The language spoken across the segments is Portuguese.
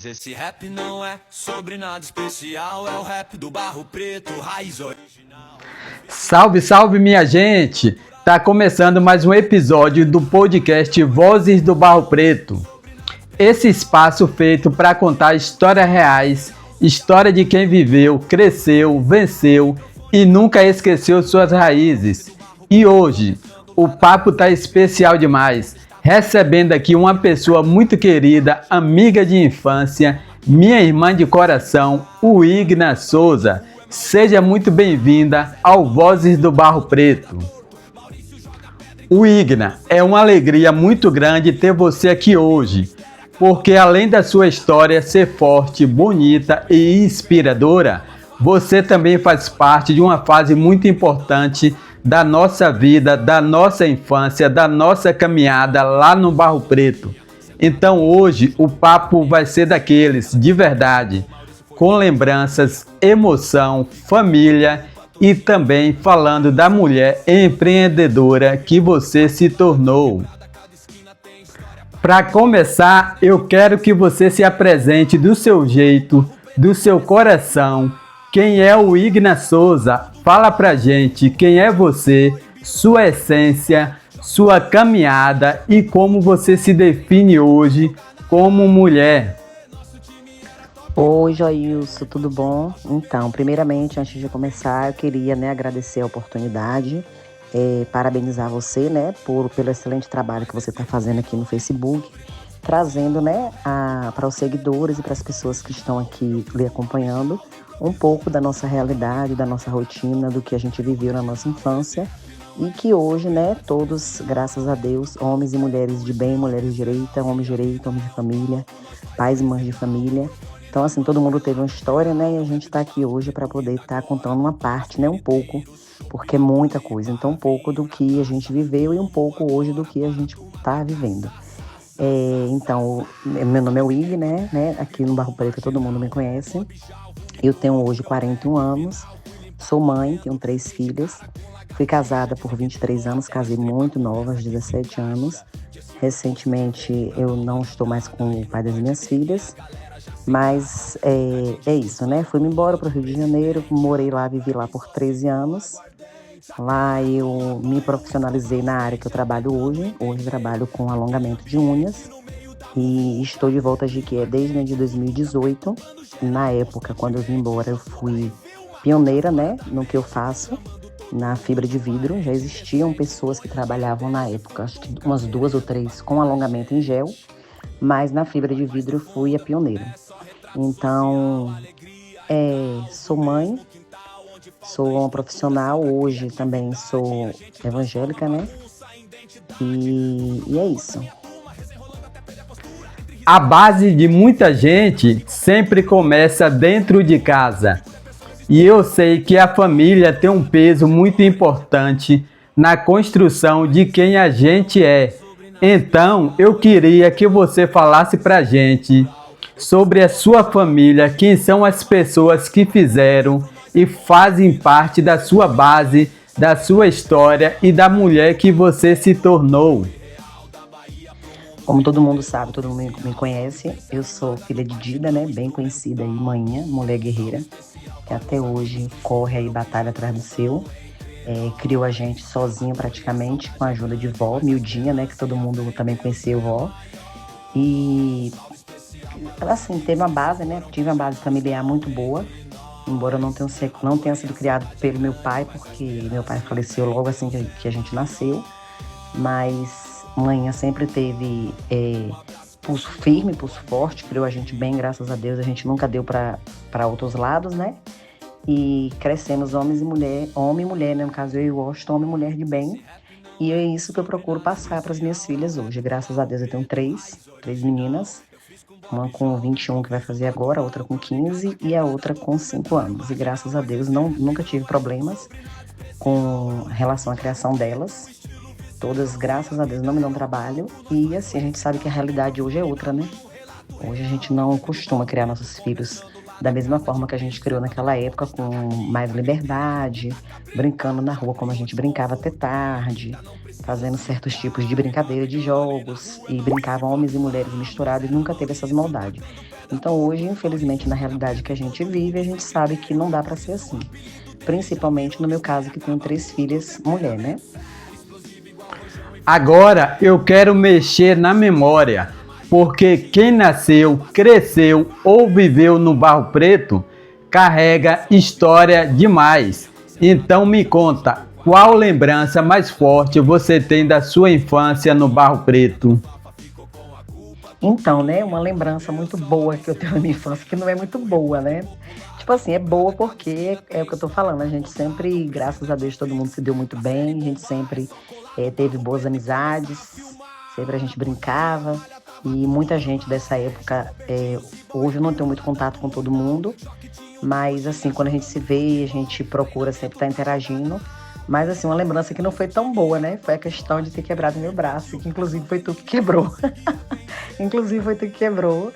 Esse rap não é sobre nada especial, é o rap do Barro Preto, raiz original. Salve, salve minha gente! Tá começando mais um episódio do podcast Vozes do Barro Preto. Esse espaço feito para contar histórias reais, história de quem viveu, cresceu, venceu e nunca esqueceu suas raízes. E hoje, o papo tá especial demais. Recebendo aqui uma pessoa muito querida, amiga de infância, minha irmã de coração, Igna Souza. Seja muito bem-vinda ao Vozes do Barro Preto. Igna, é uma alegria muito grande ter você aqui hoje, porque além da sua história ser forte, bonita e inspiradora, você também faz parte de uma fase muito importante da nossa vida, da nossa infância, da nossa caminhada lá no Barro Preto. Então hoje o papo vai ser daqueles, de verdade, com lembranças, emoção, família e também falando da mulher empreendedora que você se tornou. Para começar, eu quero que você se apresente do seu jeito, do seu coração. Quem é o Igna Souza? Fala pra gente quem é você, sua essência, sua caminhada e como você se define hoje como mulher. Oi, Joilson, tudo bom? Então, primeiramente, antes de começar, eu queria agradecer a oportunidade, parabenizar você, pelo excelente trabalho que você está fazendo aqui no Facebook, trazendo, para os seguidores e para as pessoas que estão aqui lhe acompanhando, um pouco da nossa realidade, da nossa rotina, do que a gente viveu na nossa infância e que hoje, todos, graças a Deus, homens e mulheres de bem, mulheres direita, homens de família, pais e mães de família. Então, assim, todo mundo teve uma história, e a gente está aqui hoje para poder estar contando uma parte, um pouco, porque é muita coisa. Então, um pouco do que a gente viveu e um pouco hoje do que a gente está vivendo. Então, meu nome é Wig, aqui no Barro Preto todo mundo me conhece. Eu tenho hoje 41 anos, sou mãe, tenho 3 filhas. Fui casada por 23 anos, casei muito nova, aos 17 anos. Recentemente eu não estou mais com o pai das minhas filhas, mas é isso, Fui-me embora para o Rio de Janeiro, morei lá, vivi lá por 13 anos. Lá eu me profissionalizei na área que eu trabalho hoje. Hoje eu trabalho com alongamento de unhas e estou de volta de desde 2018. Na época, quando eu vim embora, eu fui pioneira, no que eu faço, na fibra de vidro. Já existiam pessoas que trabalhavam na época, acho que umas 2 ou 3, com alongamento em gel, mas na fibra de vidro eu fui a pioneira. Então, sou mãe, sou uma profissional, hoje também sou evangélica, E é isso. A base de muita gente sempre começa dentro de casa. E eu sei que a família tem um peso muito importante na construção de quem a gente é. Então, eu queria que você falasse pra gente sobre a sua família, quem são as pessoas que fizeram e fazem parte da sua base, da sua história e da mulher que você se tornou. Como todo mundo sabe, todo mundo me conhece, eu sou filha de Dida, bem conhecida aí, manhã, mulher guerreira, que até hoje corre aí, batalha atrás do seu. Criou a gente sozinho praticamente, com a ajuda de vó, Mildinha, que todo mundo também conheceu vó. E, assim, teve uma base, tive uma base familiar muito boa, embora eu não tenha sido criado pelo meu pai, porque meu pai faleceu logo assim que a gente nasceu, mas manhã sempre teve pulso firme, pulso forte, criou a gente bem, graças a Deus, a gente nunca deu para outros lados, E crescemos homem e mulher, no caso eu e o Washington, homem e mulher de bem. E é isso que eu procuro passar para as minhas filhas hoje. Graças a Deus eu tenho 3 meninas, uma com 21 que vai fazer agora, a outra com 15 e a outra com 5 anos. E graças a Deus nunca tive problemas com relação à criação delas. Todas, graças a Deus, não me dão trabalho. E assim, a gente sabe que a realidade hoje é outra, Hoje a gente não costuma criar nossos filhos da mesma forma que a gente criou naquela época, com mais liberdade, brincando na rua como a gente brincava até tarde, fazendo certos tipos de brincadeira, de jogos, e brincavam homens e mulheres misturados e nunca teve essas maldades. Então hoje, infelizmente, na realidade que a gente vive, a gente sabe que não dá para ser assim. Principalmente no meu caso, que tenho 3 filhas, mulher, né? Agora eu quero mexer na memória, porque quem nasceu, cresceu ou viveu no Barro Preto carrega história demais. Então me conta, qual lembrança mais forte você tem da sua infância no Barro Preto? Então, né, uma lembrança muito boa que eu tenho na minha infância, que não é muito boa, né? Tipo assim, é boa porque é o que eu tô falando, a gente sempre, graças a Deus, todo mundo se deu muito bem, a gente sempre teve boas amizades, sempre a gente brincava, e muita gente dessa época, hoje eu não tenho muito contato com todo mundo, mas assim, quando a gente se vê, a gente procura sempre estar interagindo. Mas assim, uma lembrança que não foi tão boa, né? Foi a questão de ter quebrado meu braço, que inclusive foi tu que quebrou. Inclusive foi tu que quebrou.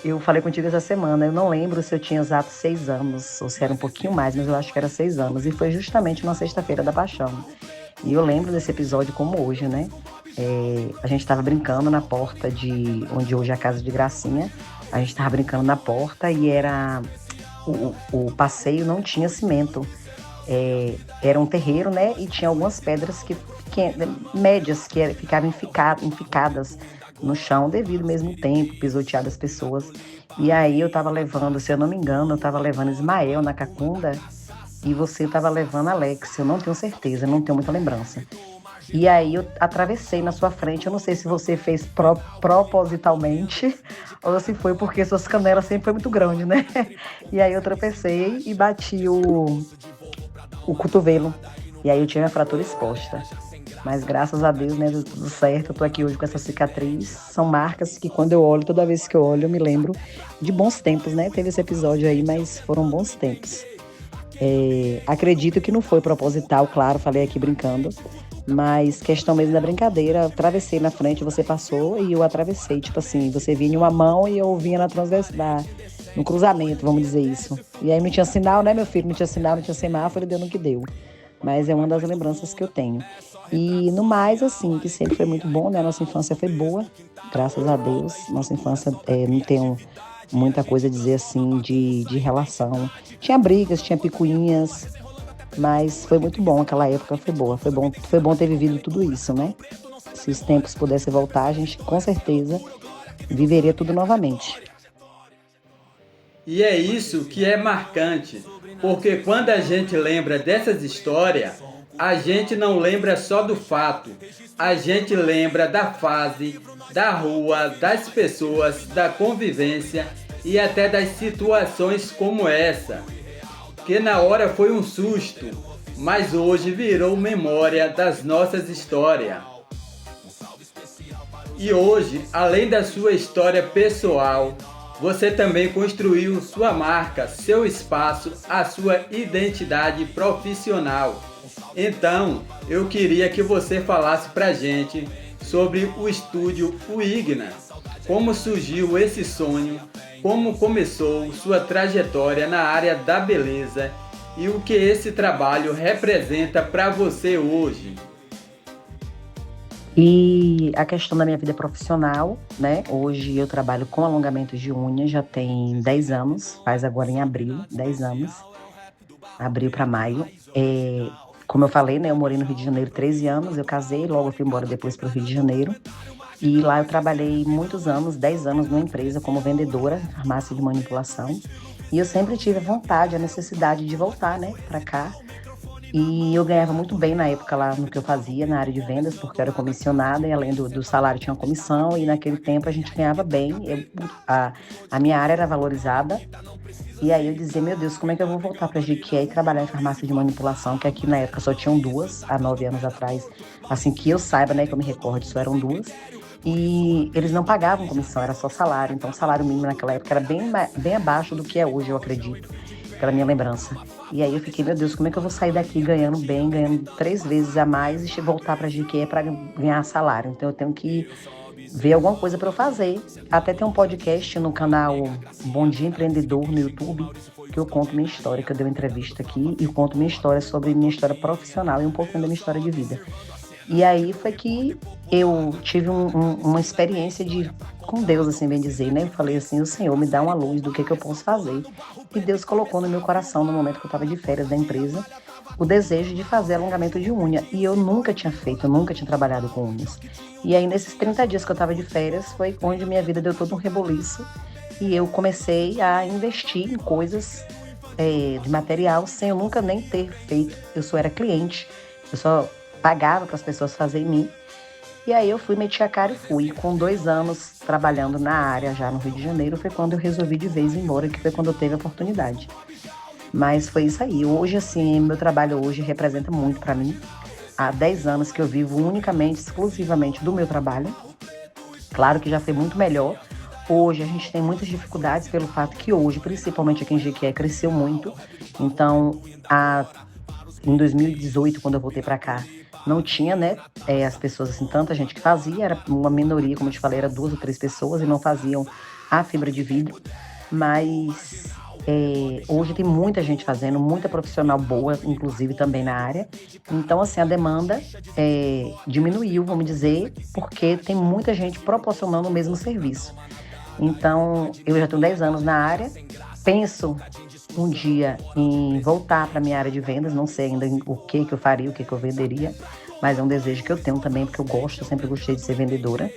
Eu falei contigo essa semana, eu não lembro se eu tinha exato 6 anos, ou se era um pouquinho mais, mas eu acho que era 6 anos. E foi justamente uma sexta-feira da Paixão. E eu lembro desse episódio como hoje, né? A gente estava brincando na porta de onde hoje é a Casa de Gracinha. A gente estava brincando na porta e era... O passeio não tinha cimento. Era um terreiro, né? E tinha algumas pedras médias que ficavam enficadas no chão devido ao mesmo tempo, pisotear das pessoas. E aí eu tava levando, se eu não me engano, eu tava levando Ismael na cacunda e você tava levando Alex, eu não tenho certeza, não tenho muita lembrança. E aí eu atravessei na sua frente, eu não sei se você fez propositalmente ou se foi porque suas canelas sempre foi muito grande, né? E aí eu tropecei e bati o cotovelo. E aí eu tive a fratura exposta. Mas graças a Deus, né, deu tudo certo. Eu tô aqui hoje com essa cicatriz. São marcas que quando eu olho, toda vez que eu olho, eu me lembro de bons tempos, né? Teve esse episódio aí, mas foram bons tempos. Acredito que não foi proposital, claro, falei aqui brincando. Mas questão mesmo da brincadeira, atravessei na frente, você passou e eu atravessei. Tipo assim, você vinha em uma mão e eu vinha na transversal, no cruzamento, vamos dizer isso. E aí não tinha sinal, né, meu filho? Não tinha sinal, não tinha semáforo, deu no que deu. Mas é uma das lembranças que eu tenho. E no mais, assim, que sempre foi muito bom, né? Nossa infância foi boa, graças a Deus. Nossa infância, não tenho muita coisa a dizer, assim, de relação. Tinha brigas, tinha picuinhas, mas foi muito bom, aquela época foi boa. Foi bom ter vivido tudo isso, né? Se os tempos pudessem voltar, a gente com certeza viveria tudo novamente. E é isso que é marcante, porque quando a gente lembra dessas histórias, a gente não lembra só do fato, a gente lembra da fase, da rua, das pessoas, da convivência e até das situações como essa, que na hora foi um susto, mas hoje virou memória das nossas histórias. E hoje, além da sua história pessoal, você também construiu sua marca, seu espaço, a sua identidade profissional. Então, eu queria que você falasse pra gente sobre o estúdio Uigna, como surgiu esse sonho, como começou sua trajetória na área da beleza e o que esse trabalho representa para você hoje. E a questão da minha vida profissional, né? Hoje eu trabalho com alongamentos de unha, já tem 10 anos, faz agora em abril, 10 anos, abril para maio. Como eu falei, né? Eu morei no Rio de Janeiro 13 anos, eu casei, logo eu fui embora depois para o Rio de Janeiro. E lá eu trabalhei muitos anos, 10 anos numa empresa como vendedora, farmácia de manipulação. E eu sempre tive a vontade, a necessidade de voltar, né, para cá. E eu ganhava muito bem na época lá no que eu fazia, na área de vendas, porque eu era comissionada e além do salário tinha uma comissão. E naquele tempo a gente ganhava bem, a minha área era valorizada. E aí eu dizia, meu Deus, como é que eu vou voltar para Jequié e trabalhar em farmácia de manipulação, que aqui na época só tinham 2, há 9 anos atrás. Assim que eu saiba, né, que eu me recordo, só eram 2. E eles não pagavam comissão, era só salário. Então o salário mínimo naquela época era bem abaixo do que é hoje, eu acredito, pela minha lembrança. E aí eu fiquei, meu Deus, como é que eu vou sair daqui ganhando bem, ganhando 3 vezes a mais e voltar para Jequié para ganhar salário? Então eu tenho que ver alguma coisa para eu fazer. Até tem um podcast no canal Bom Dia Empreendedor no YouTube, que eu conto minha história, que eu dei uma entrevista aqui e conto minha história sobre minha história profissional e um pouquinho da minha história de vida. E aí foi que eu tive uma experiência com Deus, assim, bem dizer, né? Eu falei assim, o Senhor me dá uma luz do que eu posso fazer. E Deus colocou no meu coração, no momento que eu estava de férias da empresa, o desejo de fazer alongamento de unha. E eu nunca tinha feito, eu nunca tinha trabalhado com unhas. E aí, nesses 30 dias que eu estava de férias, foi onde minha vida deu todo um reboliço. E eu comecei a investir em coisas de material sem eu nunca nem ter feito. Eu só era cliente, eu só pagava para as pessoas fazerem em mim. E aí eu meti a cara e fui. Com 2 anos trabalhando na área já no Rio de Janeiro, foi quando eu resolvi de vez ir embora, que foi quando eu teve a oportunidade. Mas foi isso aí. Hoje, assim, meu trabalho hoje representa muito para mim. Há 10 anos que eu vivo unicamente, exclusivamente do meu trabalho. Claro que já foi muito melhor. Hoje a gente tem muitas dificuldades pelo fato que hoje, principalmente aqui em Jequié, cresceu muito. Então, em 2018, quando eu voltei para cá, não tinha, né, as pessoas, assim, tanta gente que fazia, era uma minoria, como eu te falei, era 2 ou 3 pessoas e não faziam a fibra de vidro. Mas hoje tem muita gente fazendo, muita profissional boa, inclusive também na área. Então, assim, a demanda diminuiu, vamos dizer, porque tem muita gente proporcionando o mesmo serviço. Então, eu já tenho 10 anos na área, penso um dia em voltar para a minha área de vendas, não sei ainda o que eu faria, o que eu venderia, mas é um desejo que eu tenho também, porque eu sempre gostei de ser vendedora.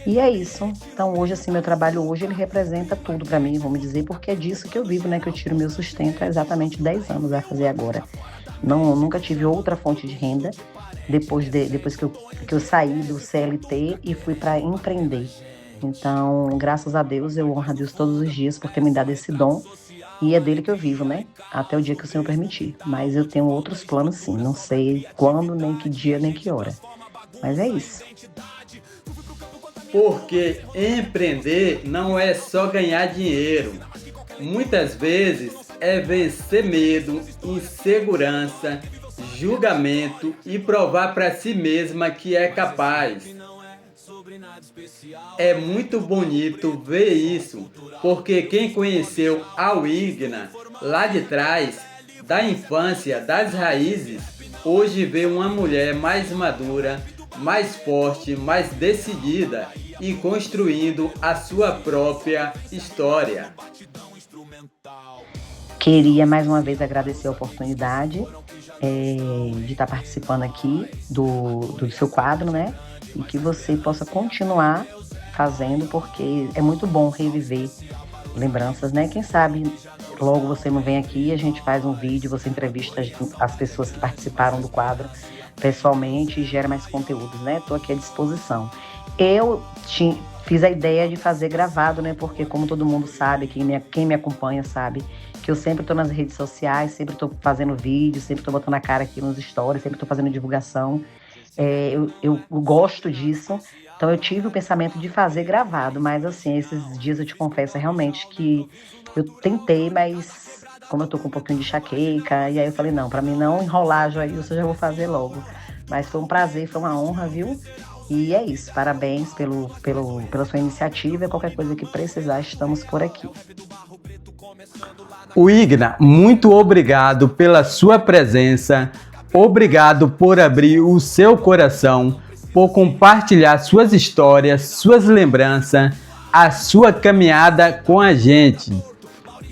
E é isso. Então, hoje, assim, meu trabalho hoje, ele representa tudo para mim, vamos dizer, porque é disso que eu vivo, né, que eu tiro meu sustento há exatamente 10 anos a fazer agora. Nunca tive outra fonte de renda depois que eu saí do CLT e fui para empreender. Então, graças a Deus, eu honro a Deus todos os dias por ter me dado esse dom. E é dele que eu vivo, né? Até o dia que o Senhor permitir. Mas eu tenho outros planos, sim. Não sei quando, nem que dia, nem que hora. Mas é isso. Porque empreender não é só ganhar dinheiro. Muitas vezes é vencer medo, insegurança, julgamento e provar para si mesma que é capaz. É muito bonito ver isso, porque quem conheceu a Wigna lá de trás, da infância, das raízes, hoje vê uma mulher mais madura, mais forte, mais decidida e construindo a sua própria história. Queria mais uma vez agradecer a oportunidade de estar participando aqui do seu quadro, né? E que você possa continuar fazendo, porque é muito bom reviver lembranças, né? Quem sabe logo você não vem aqui, a gente faz um vídeo, você entrevista as pessoas que participaram do quadro pessoalmente e gera mais conteúdos, né? Estou aqui à disposição. Eu fiz a ideia de fazer gravado, né? Porque como todo mundo sabe, quem me acompanha sabe, que eu sempre estou nas redes sociais, sempre estou fazendo vídeo, sempre estou botando a cara aqui nos stories, sempre estou fazendo divulgação. Eu gosto disso, então eu tive o pensamento de fazer gravado, mas assim, esses dias eu te confesso realmente que eu tentei, mas como eu tô com um pouquinho de enxaqueca, e aí eu falei, não, pra mim não enrolar, Joailson, eu já vou fazer logo. Mas foi um prazer, foi uma honra, viu? E é isso, parabéns pela sua iniciativa e qualquer coisa que precisar, estamos por aqui. Wigna, muito obrigado pela sua presença. Obrigado por abrir o seu coração, por compartilhar suas histórias, suas lembranças, a sua caminhada com a gente.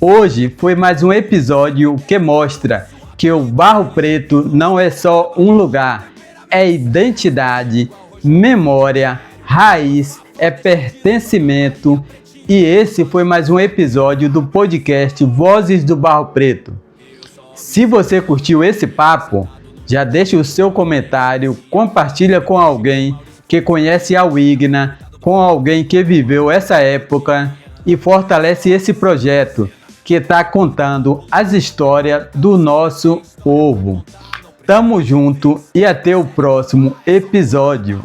Hoje foi mais um episódio que mostra que o Barro Preto não é só um lugar, é identidade, memória, raiz, é pertencimento. E esse foi mais um episódio do podcast Vozes do Barro Preto. Se você curtiu esse papo, já deixa o seu comentário, compartilha com alguém que conhece a Wigna, com alguém que viveu essa época e fortalece esse projeto que está contando as histórias do nosso povo. Tamo junto e até o próximo episódio.